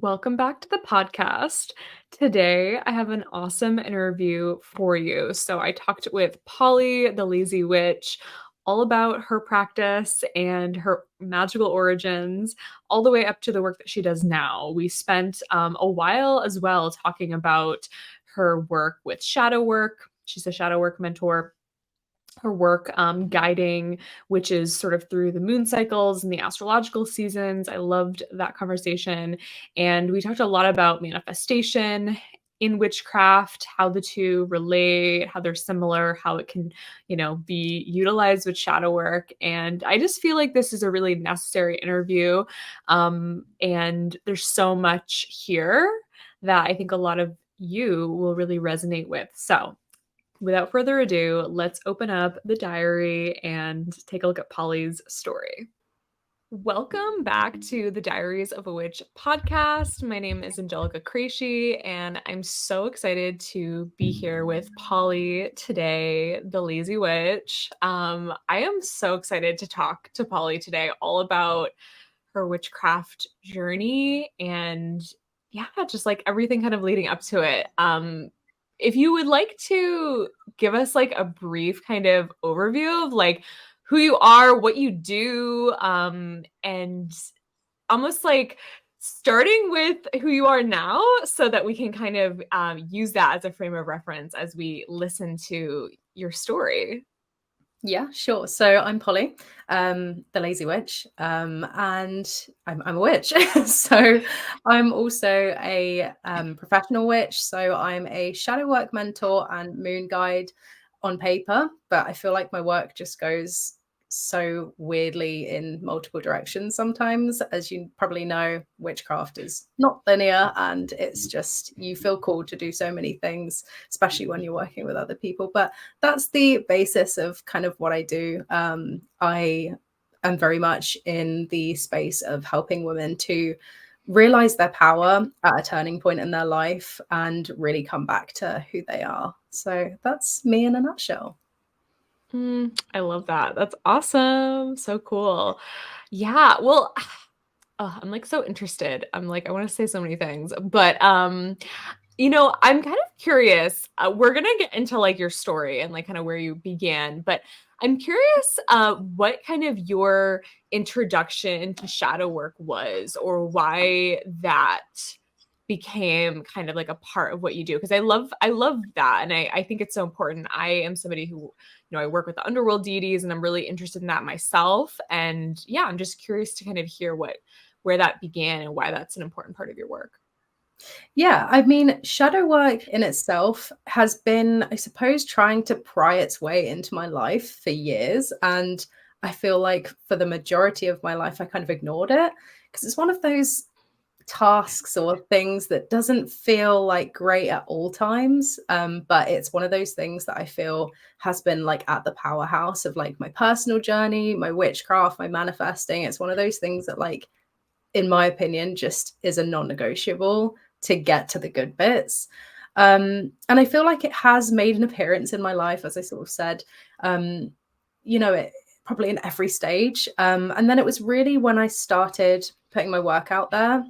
Welcome back to the podcast. Today, I have an awesome interview for you. So, I talked with Polly, the lazy witch, all about her practice and her magical origins, all the way up to the work that she does now. We spent a while as well talking about her work with shadow work. She's a shadow work mentor, her work guiding witches sort of through the moon cycles and the astrological seasons. I loved that conversation. And we talked a lot about manifestation in witchcraft, how the two relate, how they're similar, how it can, be utilized with shadow work. And I just feel like this is a really necessary interview. And there's so much here that I think a lot of you will really resonate with. So, without further ado, let's open up the diary and take a look at Polly's story. Welcome back to the Diaries of a Witch podcast. My name is Angelica, and I'm so excited to be here with Polly today, the lazy witch. I am so excited to talk to Polly today all about her witchcraft journey and just like everything kind of leading up to it. If you would like to give us like a brief kind of overview of like who you are, what you do, and almost like starting with who you are now so that we can kind of use that as a frame of reference as we listen to your story. Yeah, sure. So I'm Polly, the lazy witch, and I'm a witch. So I'm also a professional witch. So I'm a shadow work mentor and moon guide on paper, but I feel like my work just goes so weirdly in multiple directions sometimes. As you probably know, witchcraft is not linear, and it's just you feel called to do so many things, especially when you're working with other people. But that's the basis of kind of what I do. I am very much in the space of helping women to realize their power at a turning point in their life and really come back to who they are. So that's me in a nutshell. I love that. That's awesome. So cool. Yeah. Well, I'm like so interested. I'm like, I want to say so many things, but I'm kind of curious. We're gonna get into like your story and like kind of where you began, but I'm curious what kind of your introduction to shadow work was, or why that became kind of like a part of what you do. Because I love that. And I think it's so important. I am somebody who, I work with the underworld deities and I'm really interested in that myself. And yeah, I'm just curious to kind of hear where that began and why that's an important part of your work. Yeah, I mean, shadow work in itself has been, I suppose, trying to pry its way into my life for years. And I feel like for the majority of my life, I kind of ignored it because it's one of those tasks or things that doesn't feel like great at all times. But it's one of those things that I feel has been like at the powerhouse of like my personal journey, my witchcraft, my manifesting. It's one of those things that, like, in my opinion, just is a non-negotiable to get to the good bits. And I feel like it has made an appearance in my life, as I sort of said, it probably in every stage. And then it was really when I started putting my work out there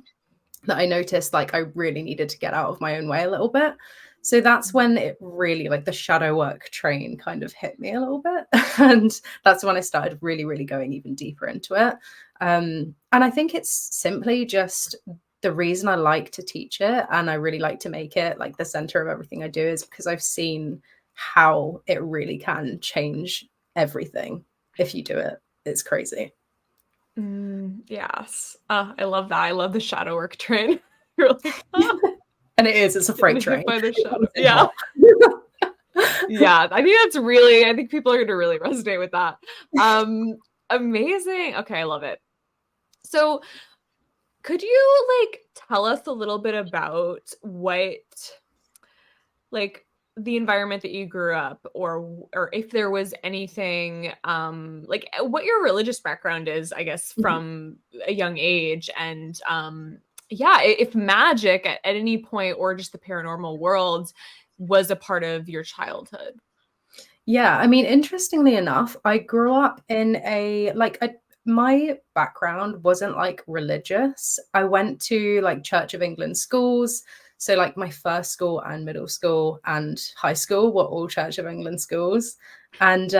that I noticed like I really needed to get out of my own way a little bit. So that's when it really, like, the shadow work train kind of hit me a little bit. And that's when I started really, really going even deeper into it. And I think it's simply just the reason I like to teach it and I really like to make it like the center of everything I do is because I've seen how it really can change everything if you do it. It's crazy. Yes. I love that. I love the shadow work train. You're like, And it's a freight train. Hit by the shadow. Yeah. Yeah. I think people are going to really resonate with that. Amazing. Okay. I love it. So could you like tell us a little bit about what, like, the environment that you grew up, or if there was anything like what your religious background is, I guess, from a young age, and if magic at any point or just the paranormal world was a part of your childhood. Yeah, I mean, interestingly enough, I grew up in my background wasn't like religious. I went to like Church of England schools. So like my first school and middle school and high school were all Church of England schools. And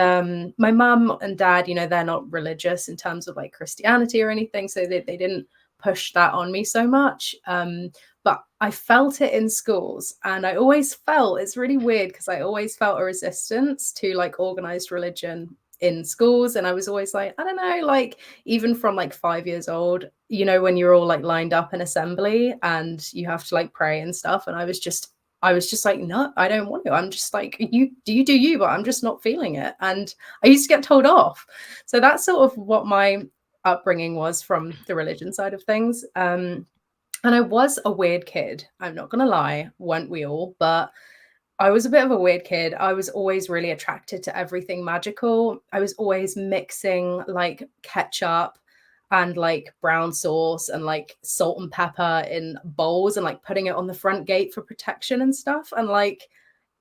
my mum and dad, you know, they're not religious in terms of like Christianity or anything. So they didn't push that on me so much. But I felt it in schools. And I always felt, it's really weird because I always felt a resistance to like organized religion in schools. And I was always like, I don't know, like even from like 5 years old, you know, when you're all like lined up in assembly and you have to like pray and stuff. And I was just like, no, I don't want to. I'm just like, you do you, but I'm just not feeling it. And I used to get told off. So that's sort of what my upbringing was from the religion side of things. And I was a weird kid. I'm not going to lie, weren't we all? But I was a bit of a weird kid. I was always really attracted to everything magical. I was always mixing like ketchup and like brown sauce and like salt and pepper in bowls and like putting it on the front gate for protection and stuff. And like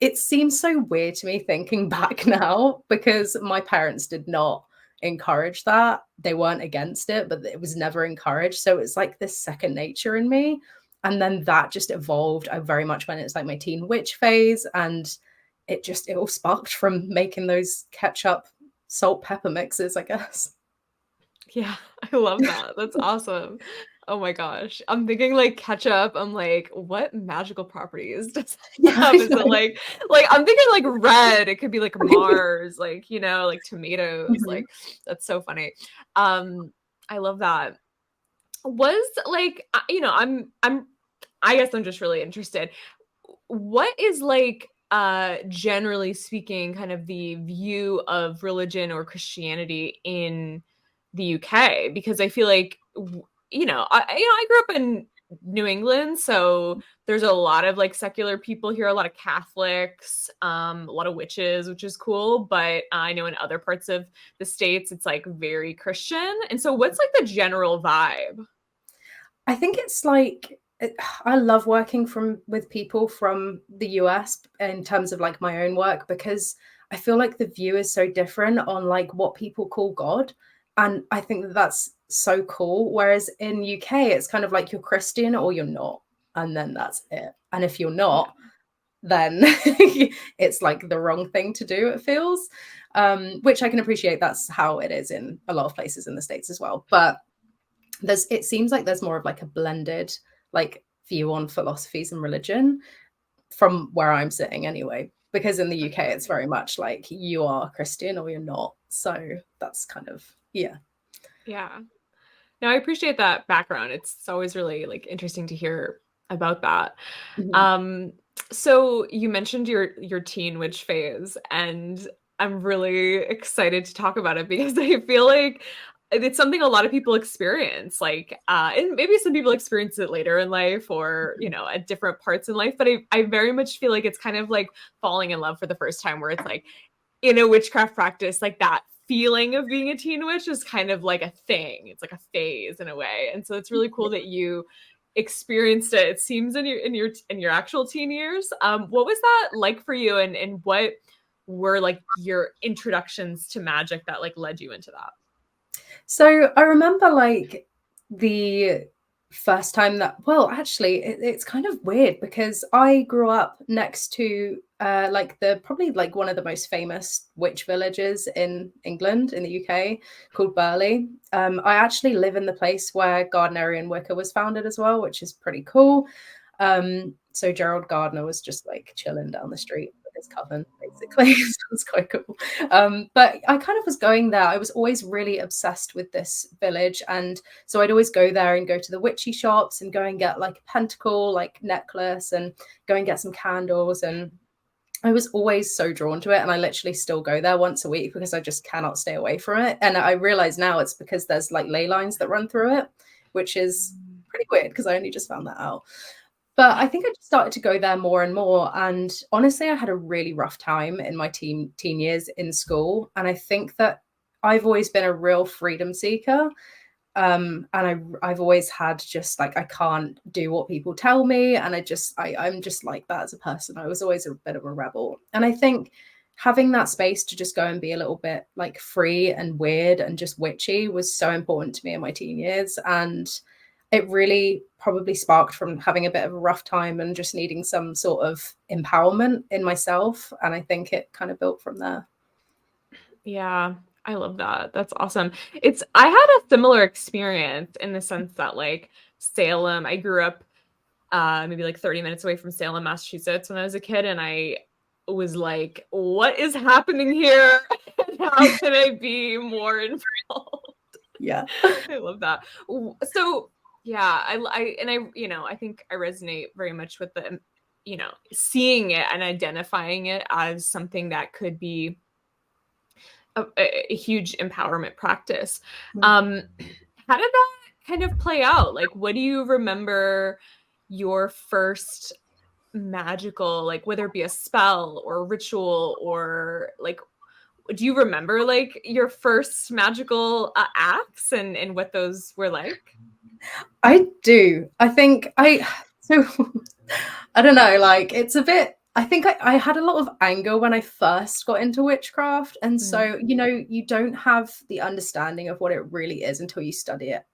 it seems so weird to me thinking back now because my parents did not encourage that. They weren't against it, but it was never encouraged. So it's like this second nature in me. And then that just evolved. I very much went into like my teen witch phase, and it all sparked from making those ketchup salt pepper mixes, I guess. Yeah, I love that. That's awesome. Oh my gosh. I'm thinking like ketchup. I'm like, what magical properties does it Yeah, have? I Is it know. like I'm thinking like red. It could be like Mars, like, like tomatoes. Mhm. Like that's so funny. I love that. Was like I guess I'm just really interested. What is like generally speaking kind of the view of religion or Christianity in the UK? Because I feel like I grew up in New England, so there's a lot of like secular people here, a lot of Catholics, a lot of witches, which is cool. But I know in other parts of the States, it's like very Christian. And so, what's like the general vibe? I think it's like I love working from with people from the US in terms of like my own work because I feel like the view is so different on like what people call God, and I think that that's so cool. Whereas in UK, it's kind of like you're Christian or you're not, and then that's it. And if you're Yeah. not, then it's like the wrong thing to do. It feels, which I can appreciate. That's how it is in a lot of places in the States as well, but it seems like there's more of like a blended like view on philosophies and religion from where I'm sitting anyway, because in the UK it's very much like you are Christian or you're not, so that's kind of yeah. Yeah. No, I appreciate that background. It's always really like interesting to hear about that. Mhm. Um, so you mentioned your teen witch phase, and I'm really excited to talk about it because I feel like it's something a lot of people experience. Like, and maybe some people experience it later in life or, at different parts in life. But I very much feel like it's kind of like falling in love for the first time, where it's like in a witchcraft practice, like that feeling of being a teen witch is kind of like a thing. It's like a phase in a way. And so it's really cool that you experienced it. It seems in your actual teen years. What was that like for you, and what were like your introductions to magic that like led you into that? So I remember like the first time that, well, actually, it's kind of weird because I grew up next to like the probably like one of the most famous witch villages in England, in the UK, called Burley. I actually live in the place where Gardnerian Wicca was founded as well, which is pretty cool. So Gerald Gardner was just like chilling down the street with his coven, basically. So it was quite cool. But I kind of was going there. I was always really obsessed with this village. And so I'd always go there and go to the witchy shops and go and get like a pentacle, like necklace, and go and get some candles. And I was always so drawn to it. And I literally still go there once a week because I just cannot stay away from it. And I realize now it's because there's like ley lines that run through it, which is pretty weird because I only just found that out. But I think I just started to go there more and more. And honestly, I had a really rough time in my teen years in school. And I think that I've always been a real freedom seeker. I've always had just like I can't do what people tell me. And I'm just like that as a person. I was always a bit of a rebel. And I think having that space to just go and be a little bit like free and weird and just witchy was so important to me in my teen years. And it really probably sparked from having a bit of a rough time and just needing some sort of empowerment in myself. And I think it kind of built from there. Yeah, I love that. That's awesome. I had a similar experience in the sense that like Salem, I grew up maybe like 30 minutes away from Salem, Massachusetts when I was a kid, and I was like, what is happening here? And how can I be more involved? Yeah. I love that. So yeah, I think I resonate very much with the, seeing it and identifying it as something that could be a huge empowerment practice. How did that kind of play out? Like, what do you remember your first magical, like whether it be a spell or ritual, or like, do you remember like your first magical acts and what those were like? I do. I think so I don't know, like it's a bit, I think I had a lot of anger when I first got into witchcraft. And Mm. so, you don't have the understanding of what it really is until you study it,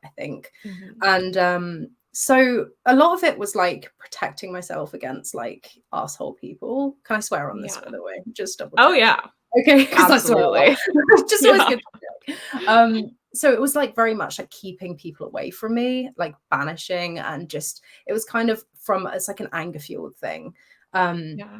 I think. Mhm. And so a lot of it was like protecting myself against like asshole people. Can I swear on this, Yeah. by the way? Just double Oh check. yeah, Okay, because I swear a lot. absolutely. Just always Yeah. good to check. So it was like very much like keeping people away from me, like banishing, and just it was kind of from it's like an anger fueled thing. Um, Yeah.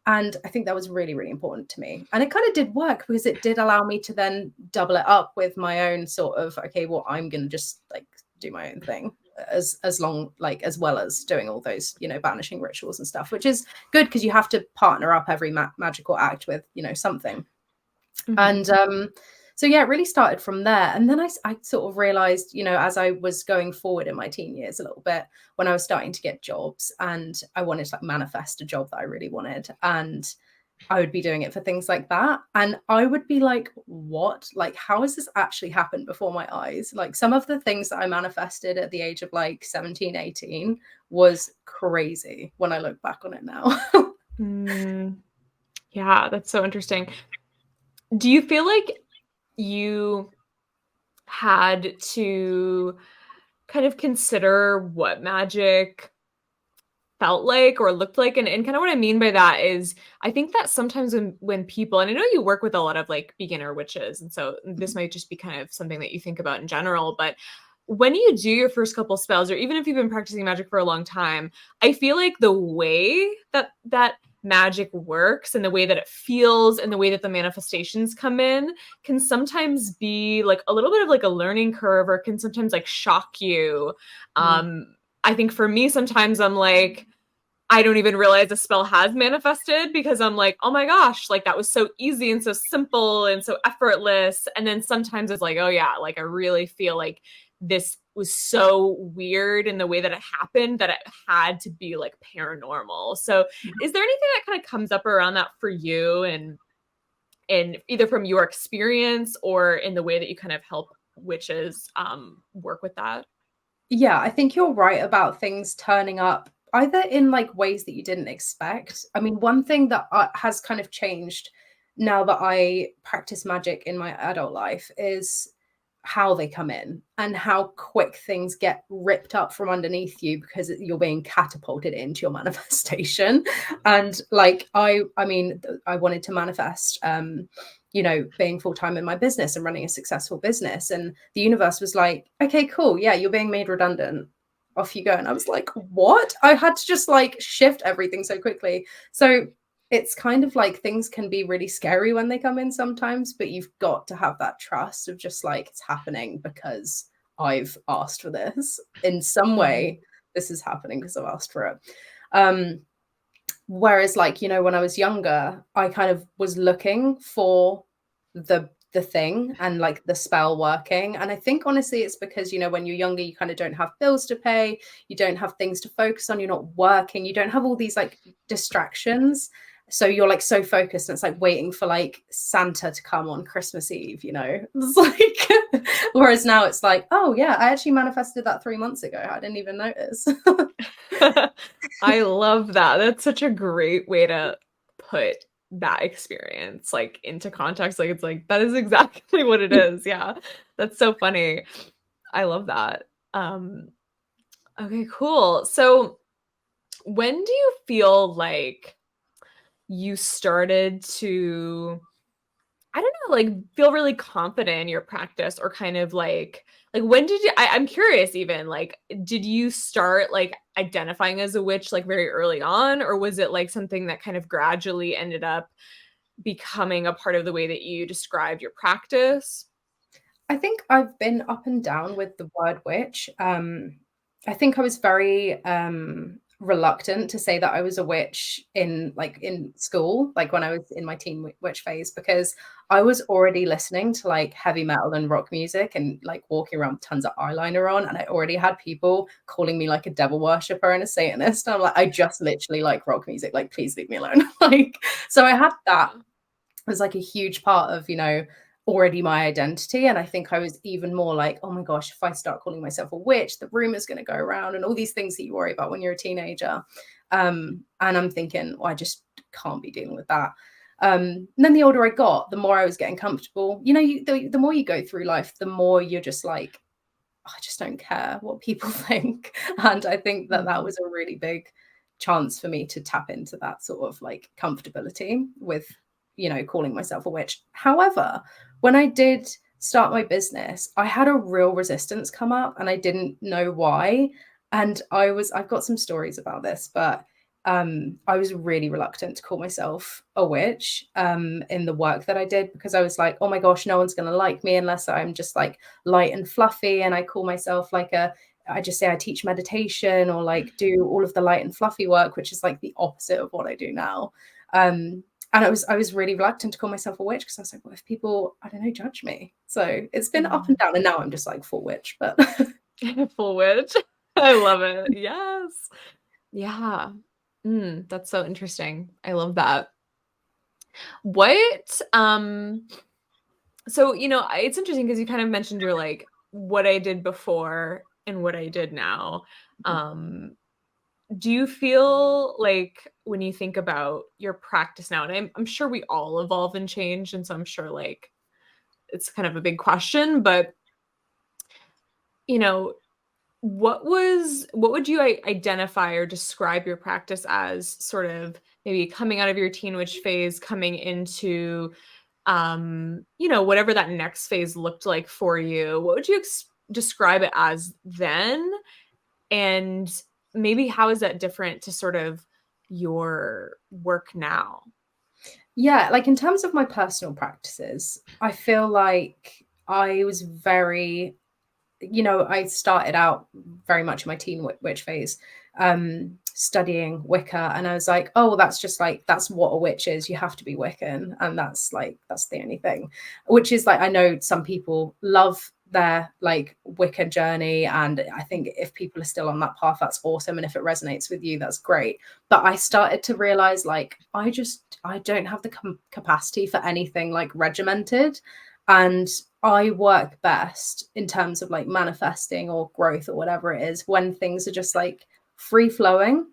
and I think that was really, really important to me. And it kind of did work because it did allow me to then double it up with my own sort of, okay, well, I'm gonna just like do my own thing as long like as well as doing all those, banishing rituals and stuff, which is good because you have to partner up every magical act with, something. Mhm. And so yeah, it really started from there. And then I sort of realized, as I was going forward in my teen years a little bit, when I was starting to get jobs and I wanted to like manifest a job that I really wanted, and I would be doing it for things like that, and I would be like, what, like how has this actually happened before my eyes? Like some of the things that I manifested at the age of like 17, 18 was crazy when I look back on it now. Mm. Yeah, that's so interesting. Do you feel like you had to kind of consider what magic felt like or looked like? And kind of what I mean by that is I think that sometimes when people, and I know you work with a lot of like beginner witches, and so this might just be kind of something that you think about in general, but when you do your first couple spells, or even if you've been practicing magic for a long time, I feel like the way that magic works and the way that it feels and the way that the manifestations come in can sometimes be like a little bit of like a learning curve, or can sometimes like shock you. Mm. I think for me, sometimes I'm like, I don't even realize a spell has manifested because I'm like, oh my gosh, like that was so easy and so simple and so effortless. And then sometimes it's like, oh yeah, like I really feel like this was so weird in the way that it happened that it had to be like paranormal. So is there anything that kind of comes up around that for you, and either from your experience or in the way that you kind of help witches work with that? Yeah, I think you're right about things turning up either in like ways that you didn't expect. I mean, one thing that has kind of changed now that I practice magic in my adult life is how they come in and how quick things get ripped up from underneath you because you're being catapulted into your manifestation. And like I mean I wanted to manifest being full-time in my business and running a successful business, and the universe was like, okay, cool, yeah, you're being made redundant, off you go. And I was like, what? I had to just like shift everything so quickly. So it's kind of like things can be really scary when they come in sometimes, but you've got to have that trust of just like, it's happening because I've asked for this in some Mm-hmm. way. This is happening because I've asked for it. Whereas like, when I was younger, I kind of was looking for the thing and like the spell working. And I think honestly it's because, when you're younger, you kind of don't have bills to pay, you don't have things to focus on, you're not working, you don't have all these like distractions. So you're like so focused, and it's like waiting for like Santa to come on Christmas Eve, It's like whereas now it's like, oh yeah, I actually manifested that 3 months ago. I didn't even notice. I love that. That's such a great way to put that experience like into context. Like it's like that is exactly what it is. Yeah. That's so funny. I love that. Um okay, cool. So when do you feel like you started to, I don't know, like feel really confident in your practice, or kind of like when did you, I'm curious even, like did you start like identifying as a witch like very early on, or was it like something that kind of gradually ended up becoming a part of the way that you described your practice? I think I've been up and down with the word witch. I think I was very reluctant to say that I was a witch in school, like when I was in my teen witch phase, because I was already listening to like heavy metal and rock music and like walking around with tons of eyeliner on, and I already had people calling me like a devil worshiper and a Satanist. And I'm like, I just literally like rock music, like please leave me alone. Like, so I had that was like a huge part of, already my identity. And I think I was even more like, oh my gosh, if I start calling myself a witch, the rumor's going to go around and all these things that you worry about when you're a teenager. And I'm thinking, well, I just can't be dealing with that. And then the older I got, the more I was getting comfortable. The more you go through life, the more you're just like, I just don't care what people think. And I think that that Mhm. was a really big chance for me to tap into that sort of like comfortability with, calling myself a witch. However, when I did start my business, I had a real resistance come up and I didn't know why. And I've got some stories about this, but I was really reluctant to call myself a witch in the work that I did, because I was like, oh my gosh, no one's going to like me unless I'm just like light and fluffy. And I call myself I just say I teach meditation or like do all of the light and fluffy work, which is like the opposite of what I do now. And I was really reluctant to call myself a witch because I was like, well, if people, I don't know, judge me. So it's been up and Mhm. down, and now I'm just like full witch. But Full witch. I love it. Yes. Yeah. That's so interesting. I love that. What so it's interesting because you kind of mentioned you're like what I did before and what I did now. Um do you feel like when you think about your practice now, and I'm sure we all evolve and change, and so I'm sure like it's kind of a big question, but you know, what would you identify or describe your practice as, sort of maybe coming out of your teen witch phase, coming into whatever that next phase looked like for you? What would you describe it as then? And maybe how is that different to sort of your work now? yeah, like in terms of my personal practices, I feel like I was very, I started out very much in my teen witch phase, studying Wicca, and I was like, oh, well, that's just like that's what a witch is. You have to be Wiccan, and that's the only thing. Which is like I know some people love their like Wicca journey, and I think if people are still on that path, that's awesome, and if it resonates with you, that's great. But I started to realize like I don't have the capacity for anything like regimented, and I work best in terms of like manifesting or growth or whatever it is when things are just like free flowing.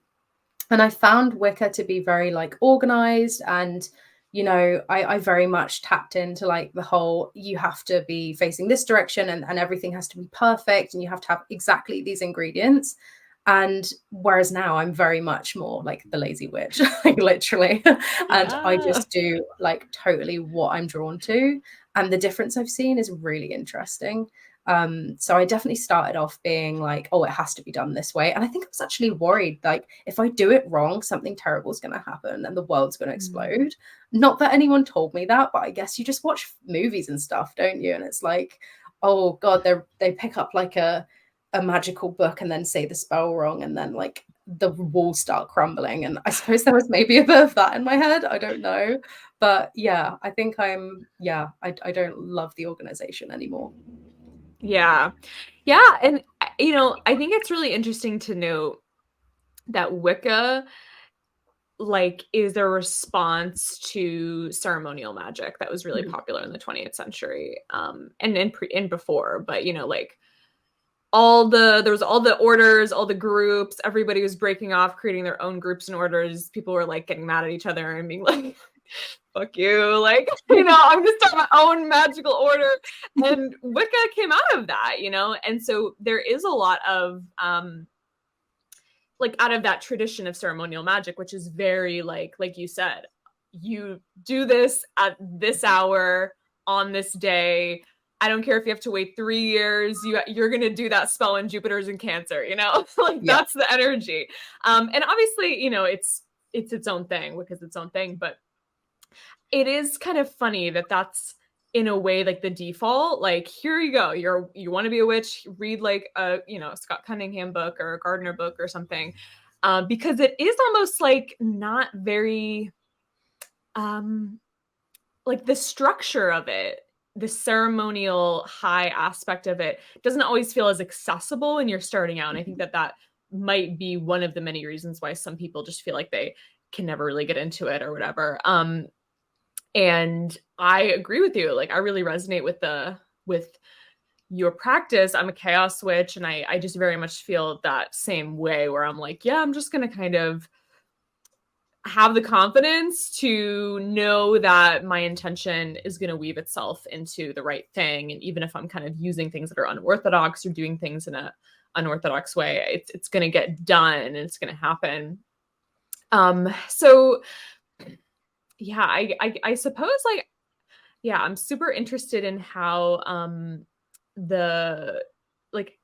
And I found Wicca to be very like organized, and I very much tapped into like the whole you have to be facing this direction, and everything has to be perfect and you have to have exactly these ingredients. And whereas now I'm very much more like the lazy witch, like literally. And I Yeah. just do like totally what I'm drawn to. And the difference I've seen is really interesting. So I definitely started off being like, oh, it has to be done this way. And I think I was actually worried, like, if I do it wrong, something terrible is going to happen and the world's going to Mm. explode. Not that anyone told me that, but I guess you just watch movies and stuff, don't you? And it's like, oh God, they pick up like a magical book and then say the spell wrong, and then like the walls start crumbling. And I suppose there was maybe a bit of that in my head. I don't know. But yeah, I think I don't love the organization anymore. Yeah. Yeah, and I think it's really interesting to note that Wicca like is a response to ceremonial magic that was really Mhm. popular in the 20th century, and in before, but like there was all the orders, all the groups, everybody was breaking off, creating their own groups and orders. People were like getting mad at each other and being like fuck you. Like, I'm going to start my own magical order. And Wicca came out of that, And so there is a lot of, like out of that tradition of ceremonial magic, which is very like you said, you do this at this hour on this day. I don't care if you have to wait 3 years. You're gonna do that spell when Jupiter's in Cancer. Like Yeah. that's the energy. And obviously, it's its own thing because it's own thing. But it is kind of funny that that's in a way like the default. Like here you go, you want to be a witch, read like a Scott Cunningham book or a Gardner book or something, because it is almost like not very like the structure of it, the ceremonial high aspect of it doesn't always feel as accessible when you're starting out. And I think that that might be one of the many reasons why some people just feel like they can never really get into it or whatever. And I agree with you. Like I really resonate with your practice. I'm a chaos witch, and I just very much feel that same way where I'm like, yeah, I'm just gonna kind of have the confidence to know that my intention is going to weave itself into the right thing. And even if I'm kind of using things that are unorthodox or doing things in a unorthodox way, it's going to get done and it's going to happen. So yeah, I suppose like, yeah, I'm super interested in how, the, like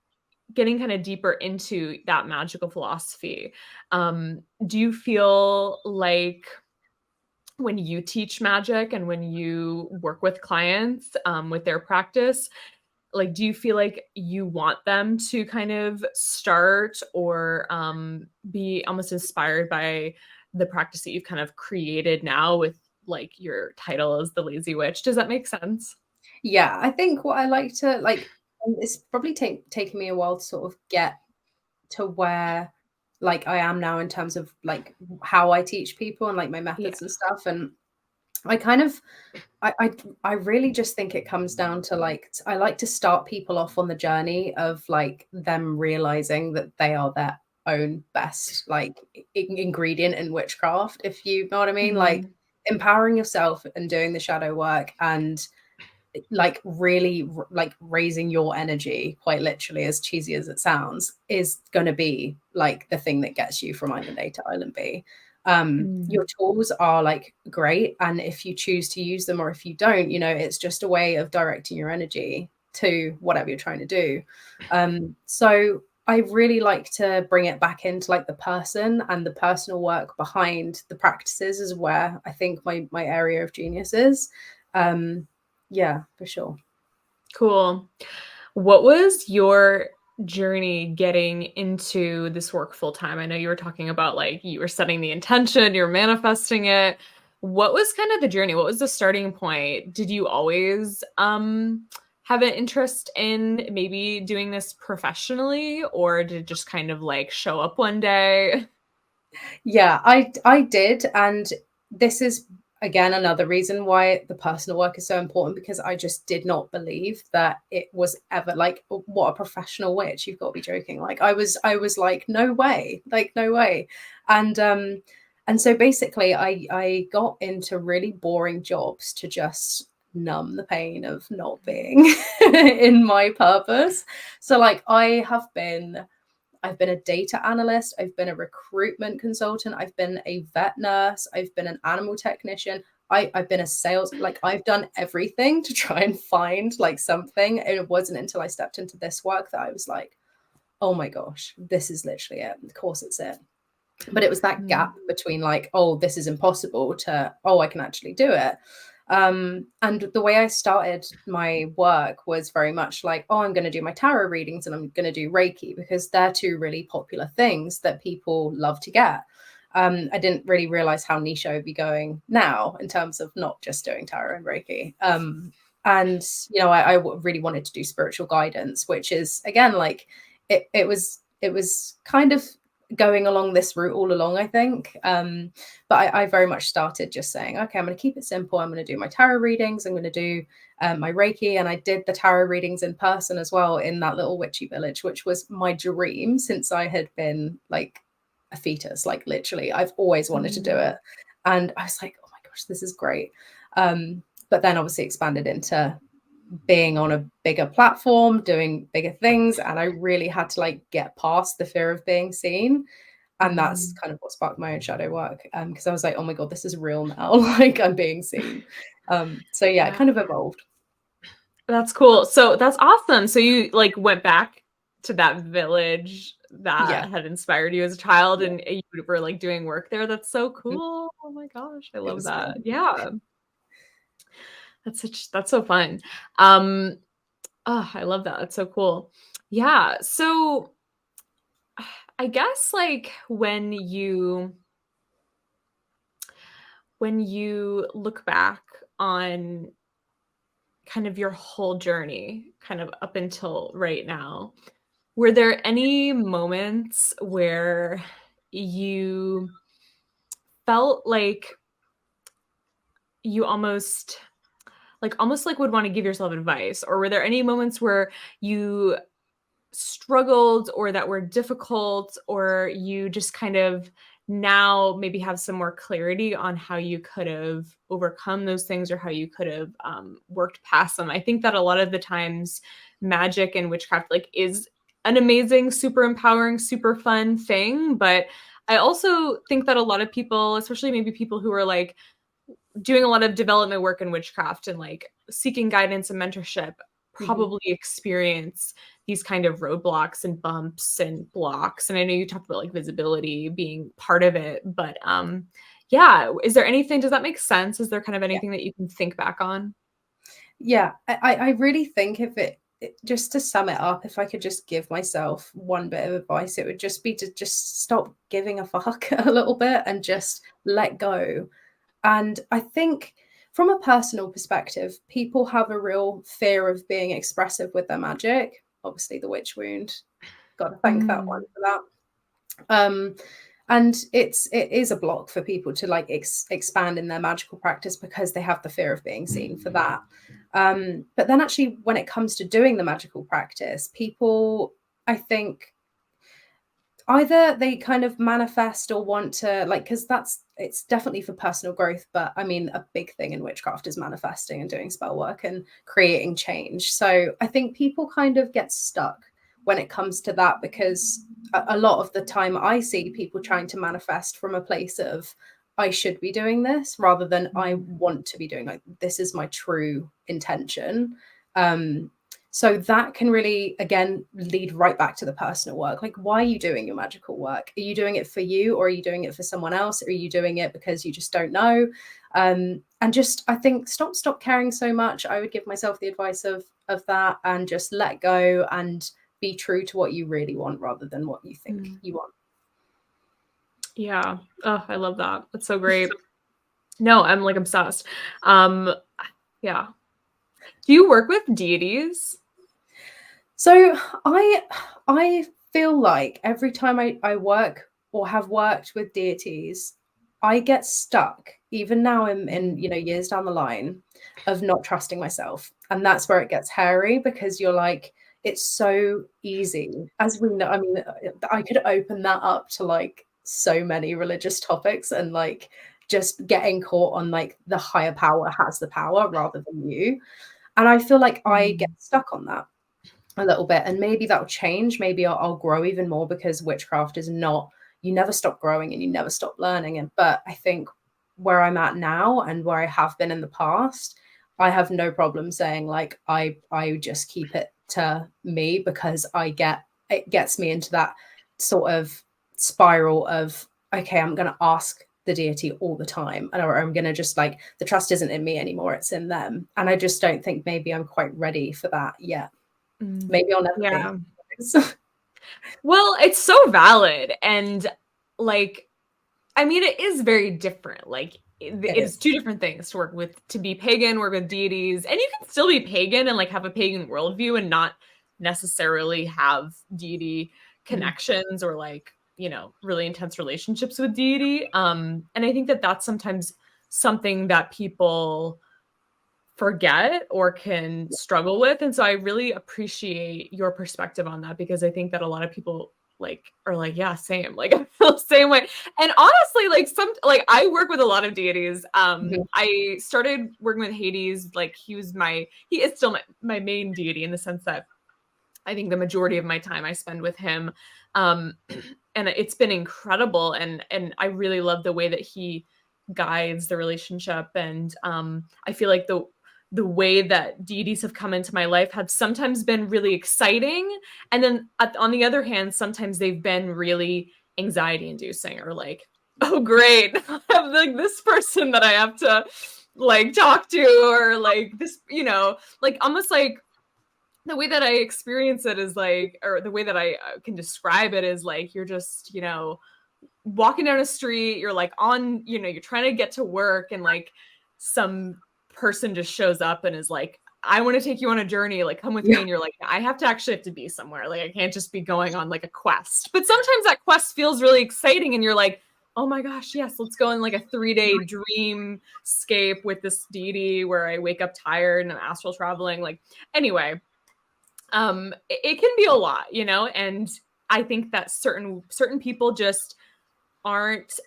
getting kind of deeper into that magical philosophy. Do you feel like when you teach magic and when you work with clients with their practice, like, do you feel like you want them to kind of start or be almost inspired by the practice that you've kind of created now with like your title as the lazy witch? Does that make sense? Yeah, I think what I like to like, and it's probably taken me a while to sort of get to where like I am now in terms of like how I teach people and like my Yeah. methods and stuff. And I kind of I really just think it comes down to like I like to start people off on the journey of like them realizing that they are their own best like ingredient in witchcraft, if you know what I mean. Like Mm-hmm. empowering yourself and doing the shadow work and like really like raising your energy, quite literally, as cheesy as it sounds, is going to be like the thing that gets you from island A to island B. Your tools are like great, and if you choose to use them or if you don't, it's just a way of directing your energy to whatever you're trying to do. So I really like to bring it back into like the person and the personal work behind the practices is where I think my area of genius is. um yeah, for sure. Cool. What was your journey getting into this work full time? I know you were talking about like you were setting the intention, you're manifesting it. What was kind of the journey? What was the starting point? Did you always have an interest in maybe doing this professionally, or did it just kind of like show up one day? Yeah, I did, and this is again another reason why the personal work is so important, because I just did not believe that it was ever like, what, a professional witch? You've got to be joking. Like I was like, no way, like no way. And so basically I got into really boring jobs to just numb the pain of not being in my purpose. So like I've been a data analyst, I've been a recruitment consultant, I've been a vet nurse, I've been an animal technician, I've been a sales, like I've done everything to try and find like something. And it wasn't until I stepped into this work that I was like, oh my gosh, this is literally it. Of course it's it. But it was that gap between like, oh, this is impossible, to, oh, I can actually do it. And the way I started my work was very much like, oh, I'm going to do my tarot readings and I'm going to do Reiki, because they're two really popular things that people love to get. I didn't really realize how niche I would be going now in terms of not just doing tarot and Reiki. And I really wanted to do spiritual guidance, which is again like it was kind of going along this route all along, I think. But I very much started just saying, okay, I'm going to keep it simple. I'm going to do my tarot readings. I'm going to do my Reiki. And I did the tarot readings in person as well in that little witchy village, which was my dream since I had been like a fetus. Like literally, I've always wanted to do it. And I was like, oh my gosh, this is great. But then obviously expanded into being on a bigger platform, doing bigger things. And I really had to like get past the fear of being seen. And that's Mhm. kind of what sparked my own shadow work. Because I was like, oh my God, this is real now. Like I'm being seen. So yeah, it Yeah. kind of evolved. That's cool. So that's awesome. So you like went back to that village Yeah. that had inspired you as a child Yeah. and you were like doing work there. That's so Mhm. cool. Oh my gosh, I It love was that. fun. Yeah. That's so fun. Um oh, I love that. That's so cool. Yeah. So I guess like when you look back on kind of your whole journey, kind of up until right now, were there any moments where you felt like you almost like would want to give yourself advice? Or were there any moments where you struggled or that were difficult or you just kind of now maybe have some more clarity on how you could have overcome those things or how you could have worked past them? I think that a lot of the times magic and witchcraft like is an amazing, super empowering, super fun thing, but I also think that a lot of people, especially maybe people who are like doing a lot of development work in witchcraft and like seeking guidance and mentorship, Mhm. probably experience these kind of roadblocks and bumps and blocks. And I know you talked about like visibility being part of it, but yeah, is there anything, does that make sense? Is there kind of Yeah. anything that you can think back on? Yeah. I really think if just to sum it up, if I could just give myself one bit of advice, it would just be to just stop giving a fuck a little bit and just let go. And I think from a personal perspective, people have a real fear of being expressive with their magic. Obviously, the witch wound, got to thank that one Mm. for that. Um, and it is a block for people to like expand in their magical practice because they have the fear of being seen for that. But then actually, when it comes to doing the magical practice, people, I think, either they kind of manifest or want to like, because it's definitely for personal growth, but I mean a big thing in witchcraft is manifesting and doing spell work and creating change. So I think people kind of get stuck when it comes to that, because a lot of the time I see people trying to manifest from a place of I should be doing this rather than I Mm. want to be doing, like, this is my true intention. um so that can really, again, lead right back to the personal work. Like, why are you doing your magical work? Are you doing it for you, or are you doing it for someone else? Or are you doing it because you just don't know? And just, I think, stop caring so much. I would give myself the advice of that, and just let go and be true to what you really want rather than what you think Mm. you want. Yeah. Oh, I love that. That's so great. No, I'm like obsessed. Um, yeah. Do you work with deities? So I feel like every time I work or have worked with deities, I get stuck, even now in years down the line, of not trusting myself. And that's where it gets hairy, because you're like, it's so easy. As we know, I mean, I could open that up to like so many religious topics, and like just getting caught on like the higher power has the power rather than you. And I feel like I get Mm. stuck on that a little bit, and maybe that'll change. Maybe I'll grow even more, because witchcraft is not, you never stop growing and you never stop learning. And but I think where I'm at now and where I have been in the past, I have no problem saying like I just keep it to me, because it gets me into that sort of spiral of, okay, I'm going to ask the deity all the time, and or I'm going to just like, the trust isn't in me anymore, it's in them. And I just don't think maybe I'm quite ready for that yet. Mm. Maybe I'll never be. Yeah. Well, it's so valid. And like, I mean, it is very different. Like, It it's is. two different things to work with, to be pagan, work with deities. And you can still be pagan and like have a pagan worldview and not necessarily have deity Mhm. connections or like, really intense relationships with deity. And I think that that's sometimes something that people forget or can struggle with. And so I really appreciate your perspective on that, because I think that a lot of people like are like, yeah, same. Like feel the same way. And honestly, like I work with a lot of deities. Mhm. I started working with Hades, like he is still my main deity in the sense that I think the majority of my time I spend with him. Um, and it's been incredible. And I really love the way that he guides the relationship. And I feel like the way that deities have come into my life have sometimes been really exciting. And then on the other hand, sometimes they've been really anxiety inducing or like, oh great, I have like this person that I have to like talk to, or like this, like almost like the way that I experience it is like, or the way that I can describe it is like, you're just, walking down a street, you're like on, you're trying to get to work, and like some person just shows up and is like, I want to take you on a journey, like come with me. Yeah. And you're like, I have to be somewhere. Like I can't just be going on like a quest. But sometimes that quest feels really exciting and you're like, oh my gosh, yes, let's go on like a 3-day dreamscape with this deity where I wake up tired and I'm astral traveling. Like anyway, it can be a lot, and I think that certain people just aren't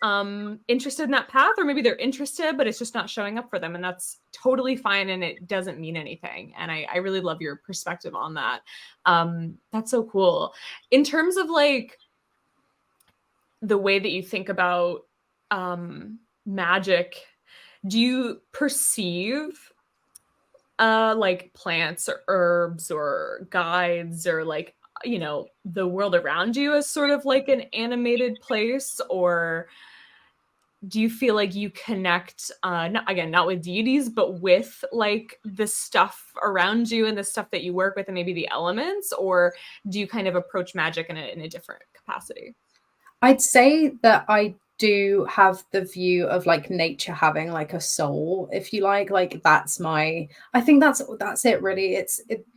interested in that path, or maybe they're interested but it's just not showing up for them, and that's totally fine and it doesn't mean anything. And I really love your perspective on that. That's so cool. In terms of like the way that you think about magic, do you perceive like plants or herbs or guides or like the world around you as sort of like an animated place, or do you feel like you connect not with deities but with like the stuff around you and the stuff that you work with and maybe the elements, or do you kind of approach magic in a different capacity? I'd say that I do have the view of like nature having like a soul, if you like that's my, I think that's it really.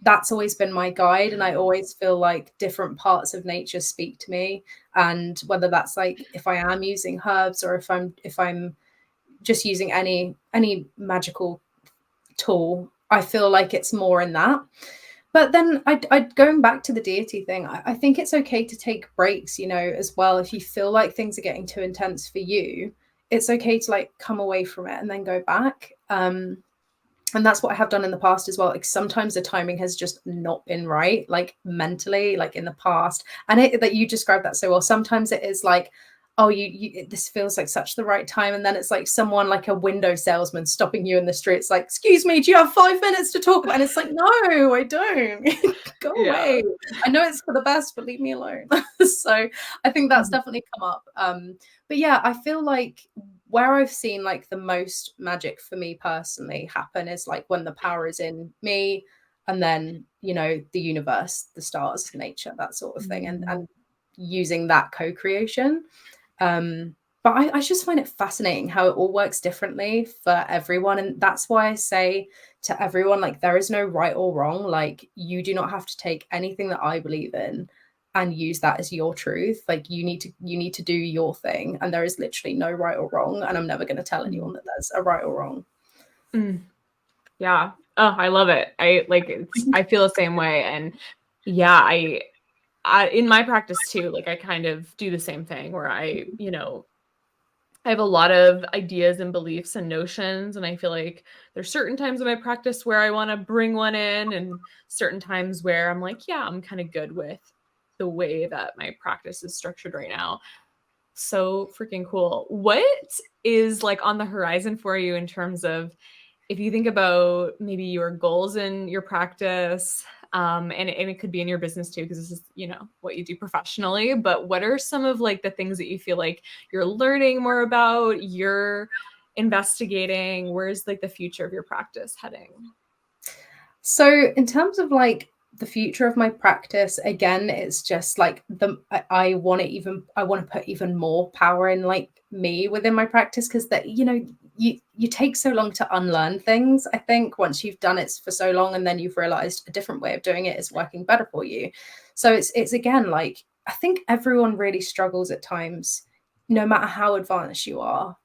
That's always been my guide, and I always feel like different parts of nature speak to me. And whether that's like if I am using herbs or if I'm just using any magical tool, I feel like it's more in that. But then I going back to the deity thing, I think it's okay to take breaks, as well. If you feel like things are getting too intense for you, it's okay to like come away from it and then go back. And that's what I have done in the past as well. Like sometimes the timing has just not been right, like mentally, like in the past. And that you described that so well. Sometimes it is like, oh, this feels like such the right time, and then it's like someone like a window salesman stopping you in the street. It's like, excuse me, do you have 5 minutes to talk about? And it's like, no, I don't. Go Yeah. away. I know it's for the best, but leave me alone. So I think that's definitely come up. But yeah, I feel like where I've seen like the most magic for me personally happen is like when the power is in me, and then the universe, the stars, nature, that sort of thing, and using that co-creation. But I just find it fascinating how it all works differently for everyone. And that's why I say to everyone, like, there is no right or wrong. Like, you do not have to take anything that I believe in and use that as your truth. Like, you need to do your thing. And there is literally no right or wrong. And I'm never going to tell anyone that there's a right or wrong. Mm. Yeah. Oh, I love it. I feel the same way. And yeah, I in my practice too, like I kind of do the same thing where I have a lot of ideas and beliefs and notions, and I feel like there's certain times in my practice where I want to bring one in, and certain times where I'm like, yeah, I'm kind of good with the way that my practice is structured right now. So freaking cool. What is like on the horizon for you in terms of, if you think about maybe your goals in your practice, and it could be in your business too, because this is, what you do professionally, but what are some of like the things that you feel like you're learning more about, you're investigating? Where's like the future of your practice heading? So in terms of like the future of my practice, again, it's just like I want to put even more power in like me within my practice, because that you take so long to unlearn things. I think once you've done it for so long and then you've realized a different way of doing it is working better for you. So it's again like I think everyone really struggles at times, no matter how advanced you are,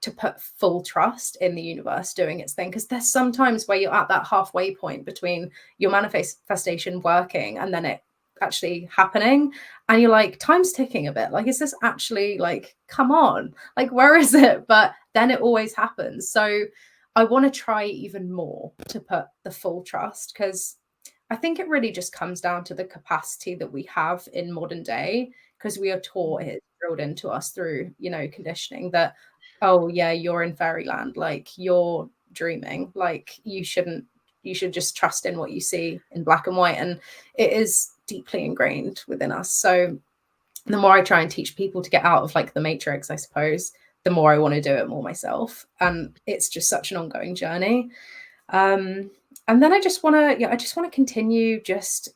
to put full trust in the universe doing its thing, because there's sometimes where you're at that halfway point between your manifestation working and then it actually happening, and you're like, time's ticking a bit, like, is this actually, like, come on, like, where is it? But then it always happens. So I want to try even more to put the full trust, because I think it really just comes down to the capacity that we have in modern day, because we are taught, it's drilled into us through, conditioning, that, oh yeah, you're in fairyland, like, you're dreaming, like, you should just trust in what you see in black and white. And it is deeply ingrained within us. So the more I try and teach people to get out of, like, the matrix, I suppose, the more I want to do it more myself. And it's just such an ongoing journey. Um, and then I just want to, I just want to continue just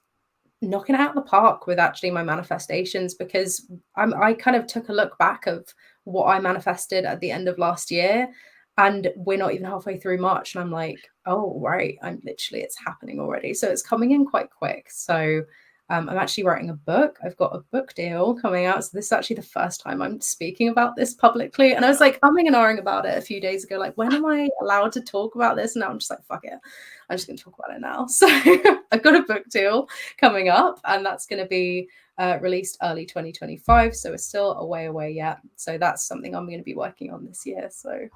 knocking it out of the park with actually my manifestations, because I kind of took a look back of what I manifested at the end of last year, and we're not even halfway through March, and I'm like, oh right, I'm literally, it's happening already. So it's coming in quite quick. So I'm actually writing a book. I've got a book deal coming out. So this is actually the first time I'm speaking about this publicly. And I was like umming and ahhing about it a few days ago. Like, when am I allowed to talk about this? And now I'm just like, fuck it. I'm just going to talk about it now. So I've got a book deal coming up, and that's going to be released early 2025. So it's still a way away yet. So that's something I'm going to be working on this year. So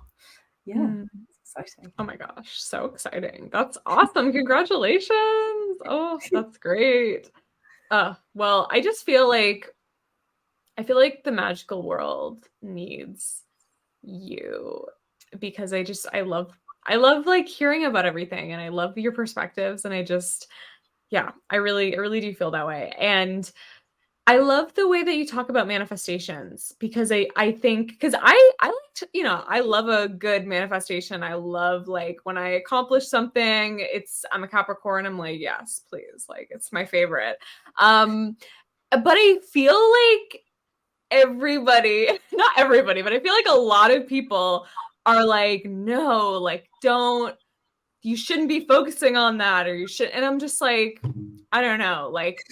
yeah, it's exciting. Oh my gosh, so exciting. That's awesome. Congratulations. Oh, that's great. Well, I feel like the magical world needs you, because I love like hearing about everything, and I love your perspectives, and yeah, I really do feel that way. And I love the way that you talk about manifestations, because I think, because I like to, I love a good manifestation. I love, like, when I accomplish something, I'm a Capricorn, I'm like, yes, please, like, it's my favorite. But I feel like everybody, not everybody, but I feel like a lot of people are like, no, like, you shouldn't be focusing on that, or you should. And I'm just like, I don't know, like,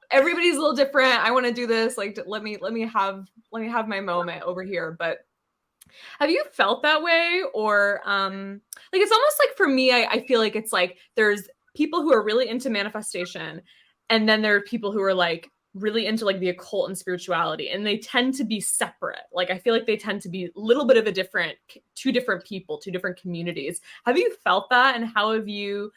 everybody's a little different. I want to do this. Like, let me have my moment over here. But have you felt that way? Or like, it's almost like, for me, I feel like it's like there's people who are really into manifestation, and then there are people who are like really into like the occult and spirituality, and they tend to be separate. Like, I feel like they tend to be a little bit of two different people, two different communities. Have you felt that? And how have you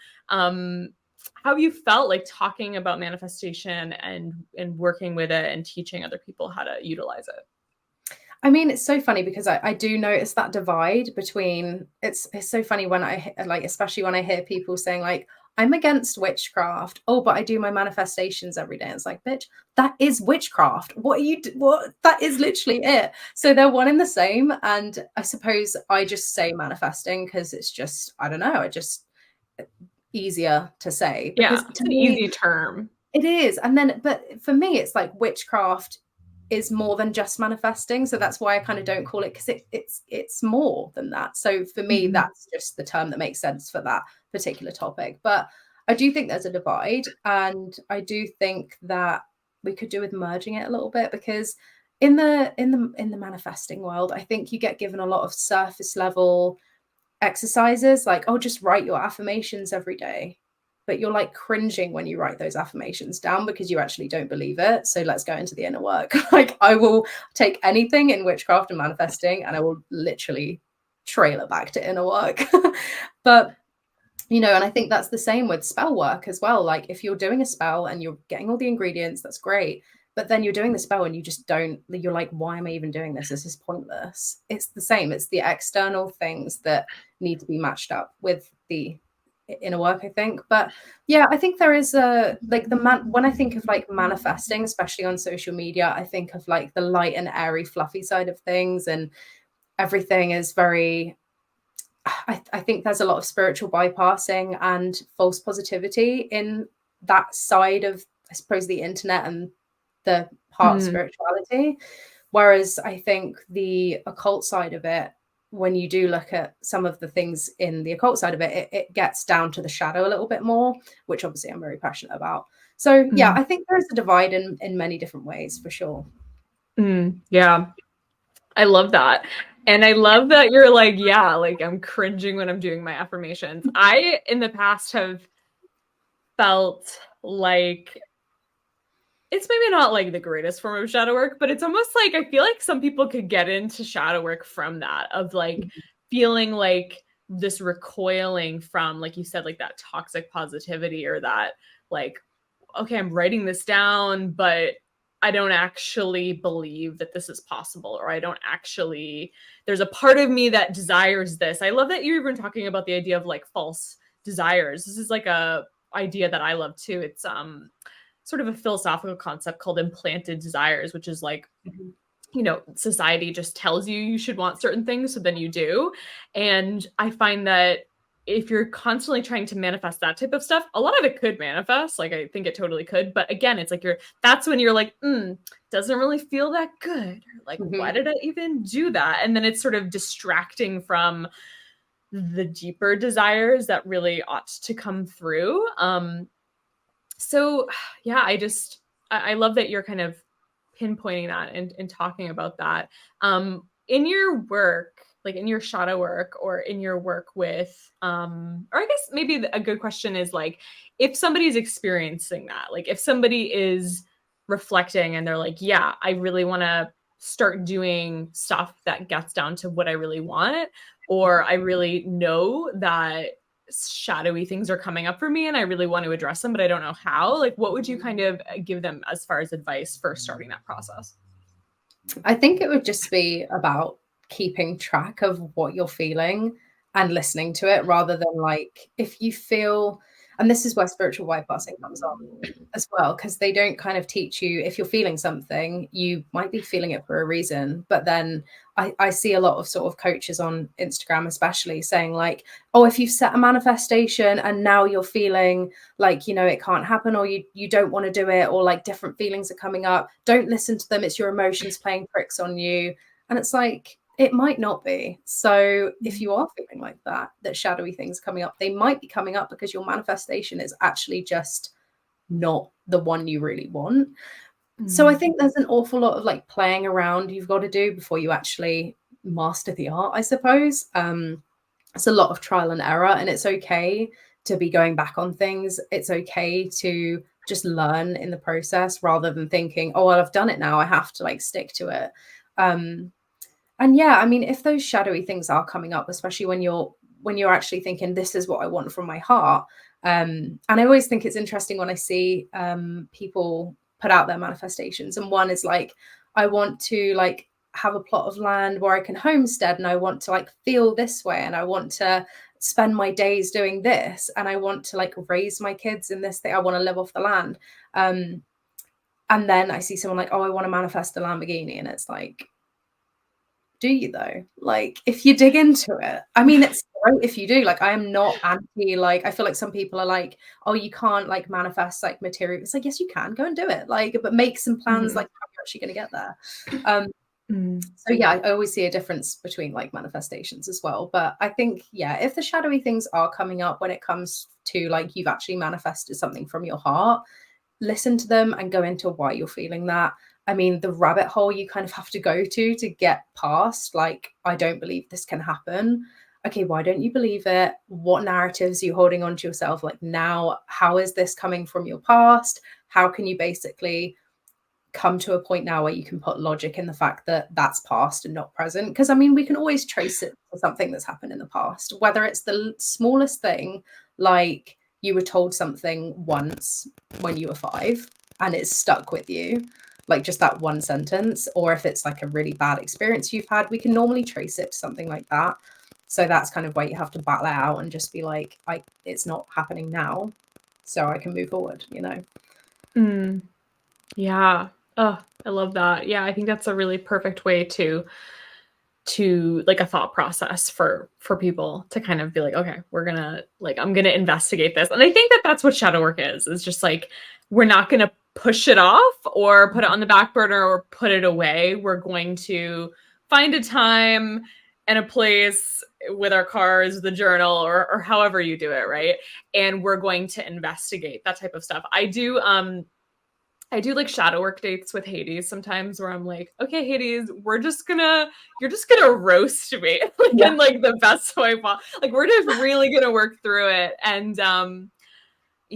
felt like talking about manifestation and working with it and teaching other people how to utilize it? I mean, it's so funny, because I do notice that divide between, it's so funny when like, especially when I hear people saying like, I'm against witchcraft. Oh, but I do my manifestations every day. It's like, bitch, that is witchcraft. That is literally it. So they're one and the same. And I suppose I just say manifesting because it's just, I don't know, it just easier to say, Yeah, because it's to an me, easy term. it is. And then, but for me, it's like witchcraft is more than just manifesting. So that's why I kind of don't call it, because it's more than that. So for me, that's just the term that makes sense for that particular topic. But I do think there's a divide, and I do think that we could do with merging it a little bit, because in the manifesting world, I think you get given a lot of surface level exercises, like, oh, just write your affirmations every day. But you're like cringing when you write those affirmations down, because you actually don't believe it. So let's go into the inner work. Like, I will take anything in witchcraft and manifesting, and I will literally trail it back to inner work. But and I think that's the same with spell work as well. Like, if you're doing a spell and you're getting all the ingredients, that's great. But then you're doing the spell and you just don't, you're like, why am I even doing this? This is pointless. It's the same. It's the external things that need to be matched up with the inner work, I think. But yeah, I think there is a, like, when I think of like manifesting, especially on social media, I think of like the light and airy, fluffy side of things, and everything is very, I think there's a lot of spiritual bypassing and false positivity in that side of, I suppose, the internet and the part of spirituality. Whereas I think the occult side of it, when you do look at some of the things in the occult side of it, it gets down to the shadow a little bit more, which obviously I'm very passionate about. So yeah, I think there's a divide in many different ways, for sure. Yeah, I love that. And I love that you're like, yeah, like, I'm cringing when I'm doing my affirmations. I, in the past, have felt like it's maybe not like the greatest form of shadow work, but it's almost like I feel like some people could get into shadow work from that, of like feeling like this recoiling from, like you said, like that toxic positivity, or that like, okay, I'm writing this down, but I don't actually believe that this is possible, or I don't actually, there's a part of me that desires this. I love that you're even talking about the idea of like false desires. This is like a idea that I love too. It's sort of a philosophical concept called implanted desires, which is like, Mhm. you know, society just tells you you should want certain things, so then you do. And I find that if you're constantly trying to manifest that type of stuff, a lot of it could manifest. Like, I think it totally could. But again, it's like that's when you're like, doesn't really feel that good. Or like, why Mhm. did I even do that? And then it's sort of distracting from the deeper desires that really ought to come through. So yeah, I love that you're kind of pinpointing that and talking about that. In your work, like in your shadow work, or in your work with, or I guess maybe a good question is like, if somebody's experiencing that, like if somebody is reflecting and they're like, yeah, I really want to start doing stuff that gets down to what I really want, or I really know that shadowy things are coming up for me and I really want to address them, but I don't know how. Like, what would you kind of give them as far as advice for starting that process? I think it would just be about keeping track of what you're feeling and listening to it rather than like if you feel, and this is where spiritual bypassing comes on as well, because they don't kind of teach you if you're feeling something, you might be feeling it for a reason. But then I see a lot of sort of coaches on Instagram, especially saying like, oh, if you've set a manifestation and now you're feeling like, you know, it can't happen, or you don't want to do it, or like different feelings are coming up, don't listen to them. It's your emotions playing tricks on you. And it's like, it might not be. So if you are feeling like that shadowy things coming up, they might be coming up because your manifestation is actually just not the one you really want. So I Mm. think there's an awful lot of like playing around you've got to do before you actually master the art, I suppose. It's a lot of trial and error, and it's okay to be going back on things. It's okay to just learn in the process rather than thinking, oh, well, I've done it now, I have to like stick to it. Um, and yeah, I mean, if those shadowy things are coming up, especially when you're actually thinking, this is what I want from my heart. And I always think it's interesting when I see people put out their manifestations. And one is like, I want to like have a plot of land where I can homestead, and I want to like feel this way, and I want to spend my days doing this, and I want to like raise my kids in this thing. I want to live off the land. Um, and then I see someone like, oh, I want to manifest a Lamborghini. And it's like, do you though? Like, if you dig into it, I mean, it's great if you do. Like, I am not anti, like, I feel like some people are like, oh, you can't like manifest like material. It's like, yes, you can go and do it. Like, but make some plans, Mhm. like how you're actually going to get there. Um, Mm. so yeah, I always see a difference between like manifestations as well. But I think, yeah, if the shadowy things are coming up when it comes to like you've actually manifested something from your heart, listen to them and go into why you're feeling that. I mean, the rabbit hole you kind of have to go to get past, like, I don't believe this can happen. Okay, why don't you believe it? What narratives are you holding on to yourself? Like, now, how is this coming from your past? How can you basically come to a point now where you can put logic in the fact that that's past and not present? Because I mean, we can always trace it to something that's happened in the past, whether it's the smallest thing, like you were told something once when you were 5 and it's stuck with you, like just that one sentence, or if it's like a really bad experience you've had, we can normally trace it to something like that. So that's kind of where you have to battle it out and just be like, it's not happening now, so I can move forward, you know. Mm. Yeah. Oh, I love that. Yeah, I think that's a really perfect way to like a thought process for people to kind of be like, okay, we're gonna like, I'm gonna investigate this. And I think that that's what shadow work is just like, we're not gonna push it off or put it on the back burner or put it away. We're going to find a time and a place with our cars, the journal, or however you do it, right? And we're going to investigate that type of stuff. I do like shadow work dates with Hades sometimes where I'm like, okay, Hades, you're just gonna roast me like Yeah. in like the best way possible. Like we're just really gonna work through it. And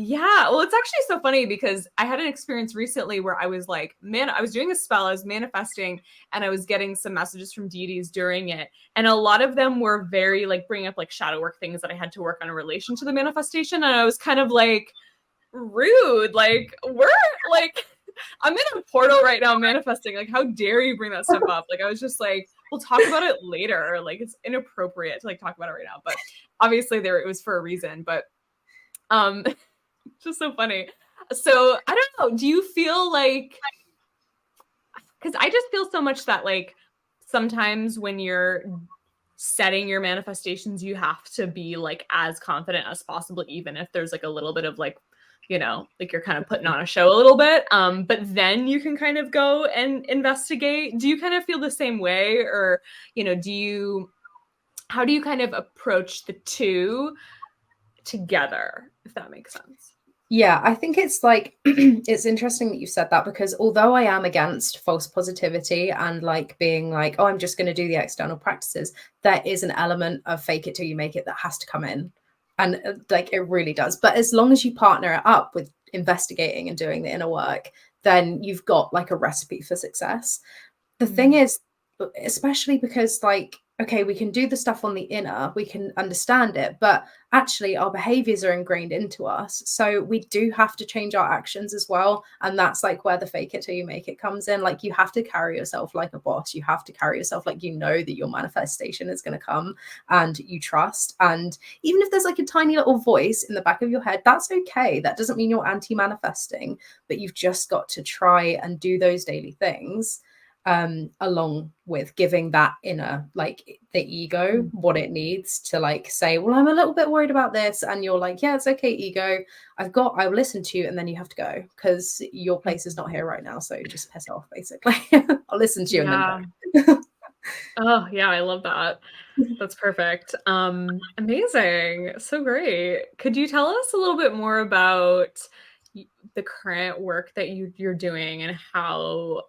Yeah, well, it's actually so funny because I had an experience recently where I was like, man, I was doing a spell, I was manifesting, and I was getting some messages from deities during it. And a lot of them were very like bringing up like shadow work things that I had to work on in relation to the manifestation. And I was kind of like, rude. Like, we're like, I'm in a portal right now manifesting. Like, how dare you bring that stuff up? Like, I was just like, we'll talk about it later. Like, it's inappropriate to like talk about it right now. But obviously, there it was for a reason. But um, just so funny. So I don't know. Do you feel like, because I just feel so much that like sometimes when you're setting your manifestations, you have to be like as confident as possible, even if there's like a little bit of like, you know, like you're kind of putting on a show a little bit. But then you can kind of go and investigate. Do you kind of feel the same way? Or, you know, how do you kind of approach the two together, if that makes sense? Yeah, I think it's like it's interesting that you said that because although I am against false positivity and like being like, oh, I'm just going to do the external practices, there is an element of fake it till you make it that has to come in. And like it really does. But as long as you partner it up with investigating and doing the inner work, then you've got like a recipe for success. The thing Mm. is, especially because like, okay, we can do the stuff on the inner, we can understand it, but actually our behaviors are ingrained into us, so we do have to change our actions as well. And that's like where the fake it till you make it comes in. Like you have to carry yourself like a boss, you have to carry yourself like you know that your manifestation is going to come and you trust. And even if there's like a tiny little voice in the back of your head, that's okay. That doesn't mean you're anti-manifesting, but you've just got to try and do those daily things, along with giving that inner, like the ego, what it needs to like say, well, I'm a little bit worried about this. And you're like, yeah, it's okay, ego. I'll listen to you. And then you have to go because your place is not here right now. So just piss off, basically. I'll listen to you and then Yeah. go. Oh, yeah, I love that. That's perfect. Amazing. So great. Could you tell us a little bit more about the current work that you're doing and how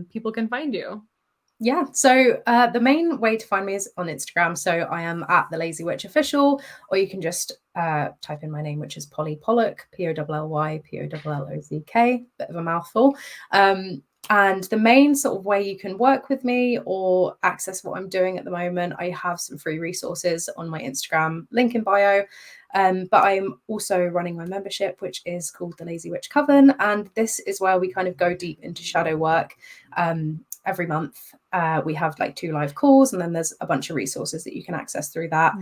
people can find you? Yeah, so the main way to find me is on Instagram. So I am at the Lazy Witch Official, or you can just type in my name, which is Polly Pollock, POLLYPOLLOCK, bit of a mouthful. And the main sort of way you can work with me or access what I'm doing at the moment, I have some free resources on my Instagram, link in bio. But I'm also running my membership, which is called the Lazy Witch Coven. And this is where we kind of go deep into shadow work. Every month we have like 2 live calls, and then there's a bunch of resources that you can access through that.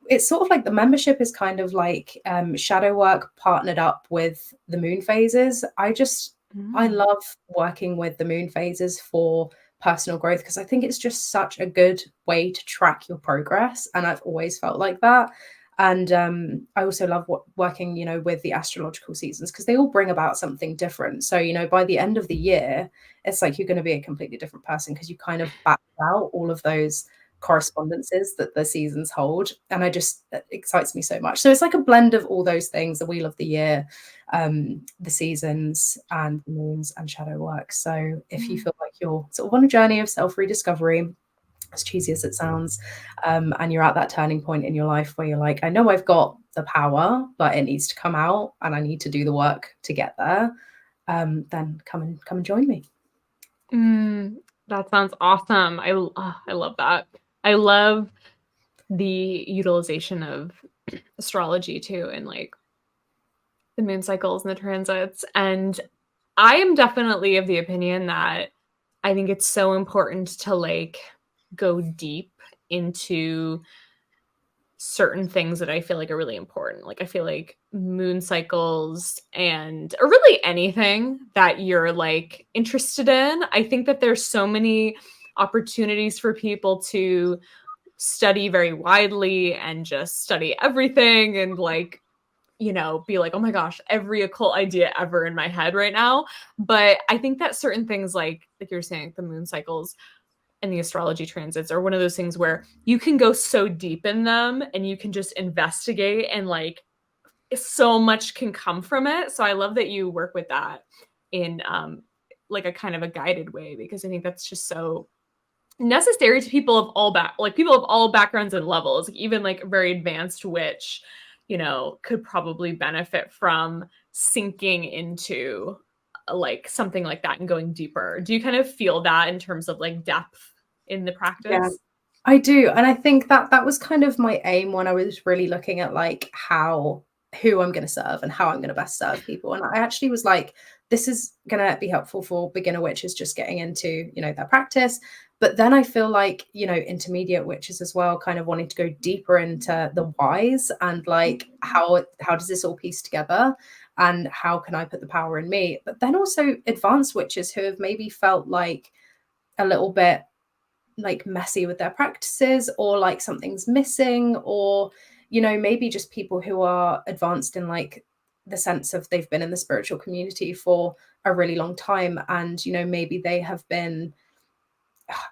It's sort of like the membership is kind of like shadow work partnered up with the moon phases. I love working with the moon phases for personal growth because I think it's just such a good way to track your progress, and I've always felt like that. And I also love working, you know, with the astrological seasons because they all bring about something different. So, you know, by the end of the year, it's like you're going to be a completely different person because you kind of back out all of those correspondences that the seasons hold. And it excites me so much. So it's like a blend of all those things: the wheel of the year, the seasons, and the moons and shadow work. So if you feel like you're sort of on a journey of self-rediscovery, as cheesy as it sounds, and you're at that turning point in your life where you're like, I know I've got the power, but it needs to come out and I need to do the work to get there, then come and join me. That sounds awesome. I love that. I love the utilization of astrology too, and like the moon cycles and the transits. And I am definitely of the opinion that I think it's so important to like go deep into certain things that I feel like are really important. Like I feel like moon cycles and or really anything that you're like interested in. I think that there's so many opportunities for people to study very widely and just study everything and like, you know, be like, oh my gosh, every occult idea ever in my head right now. But I think that certain things like you're saying, the moon cycles and the astrology transits are one of those things where you can go so deep in them and you can just investigate and like so much can come from it. So I love that you work with that in like a kind of a guided way because I think that's just so necessary to people of all backgrounds and levels, even like a very advanced witch, could probably benefit from sinking into like something like that and going deeper. Do you kind of feel that in terms of like depth in the Yeah, practice? I do. And I think that that was kind of my aim when I was really looking at like how who I'm going to serve and how I'm going to best serve people. And I actually was like, this is going to be helpful for beginner witches just getting into, their practice. But then I feel like, intermediate witches as well, kind of wanting to go deeper into the whys and like how does this all piece together? And how can I put the power in me? But then also advanced witches who have maybe felt like a little bit like messy with their practices, or like something's missing, or maybe just people who are advanced in like the sense of they've been in the spiritual community for a really long time, and maybe they have been,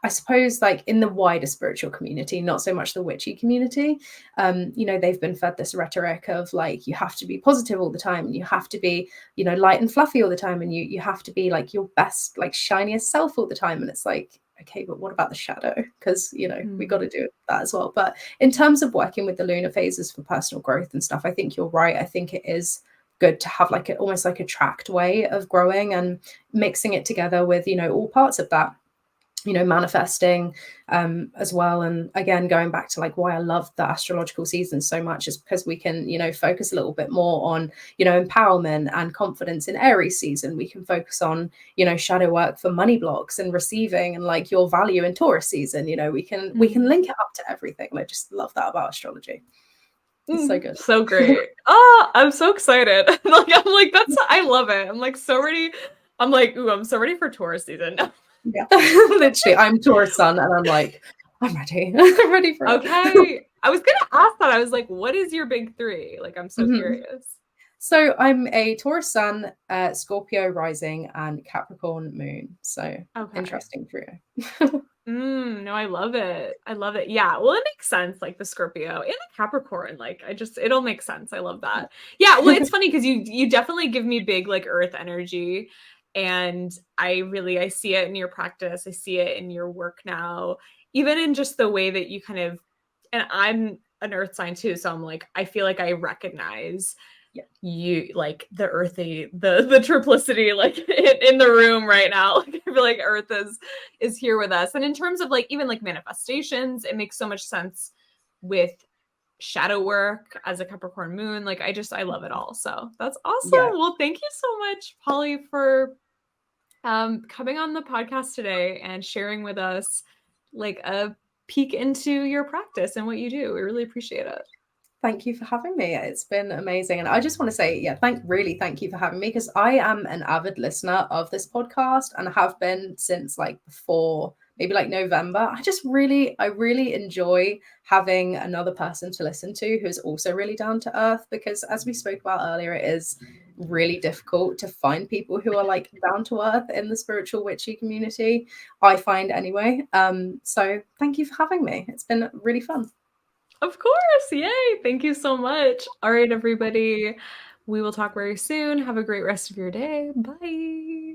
I suppose, like in the wider spiritual community, not so much the witchy community. They've been fed this rhetoric of like, you have to be positive all the time, and you have to be, light and fluffy all the time, and you have to be like your best, like shiniest self all the time. And it's like, okay, but what about the shadow? Because we got to do that as well. But in terms of working with the lunar phases for personal growth and stuff, I think you're right. I think it is good to have like almost like a tracked way of growing and mixing it together with all parts of that, manifesting as well. And again, going back to like why I love the astrological season so much is because we can, focus a little bit more on, empowerment and confidence in Aries season. We can focus on, shadow work for money blocks and receiving and like your value in Taurus season. We can link it up to everything. And I just love that about astrology. It's so good. So great. Oh, I'm so excited. I love it. I'm like so ready. I'm like, ooh, I'm so ready for Taurus season. Yeah, literally. I'm Taurus sun, and I'm like, I'm ready. I'm ready for it. Okay. I was gonna ask that. I was like, what is your big three? Like, I'm so curious. So I'm a Taurus sun, Scorpio rising, and Capricorn moon. So interesting trio. No, I love it. I love it. Yeah. Well, it makes sense. Like the Scorpio and the Capricorn. Like it'll make sense. I love that. Yeah. Well, it's funny because you definitely give me big like earth energy. And I see it in your practice. I see it in your work now, even in just the way that you kind of, and I'm an earth sign too. So I'm like, I feel like I recognize you, like the earthy, the triplicity, like in the room right now. Like I feel like earth is here with us. And in terms of like even like manifestations, it makes so much sense with shadow work as a Capricorn moon. Like I love it all. So that's awesome. Yeah. Well, thank you so much, Polly, for coming on the podcast today and sharing with us like a peek into your practice and what you do. We really appreciate it. Thank you for having me. It's been amazing. And I just want to say, thank you for having me, because I am an avid listener of this podcast and have been since like before, maybe like November. I really enjoy having another person to listen to who's also really down to earth, because as we spoke about earlier, it is really difficult to find people who are like down to earth in the spiritual witchy community, I find anyway. So thank you for having me. It's been really fun. Of course. Yay. Thank you so much. All right, everybody. We will talk very soon. Have a great rest of your day. Bye.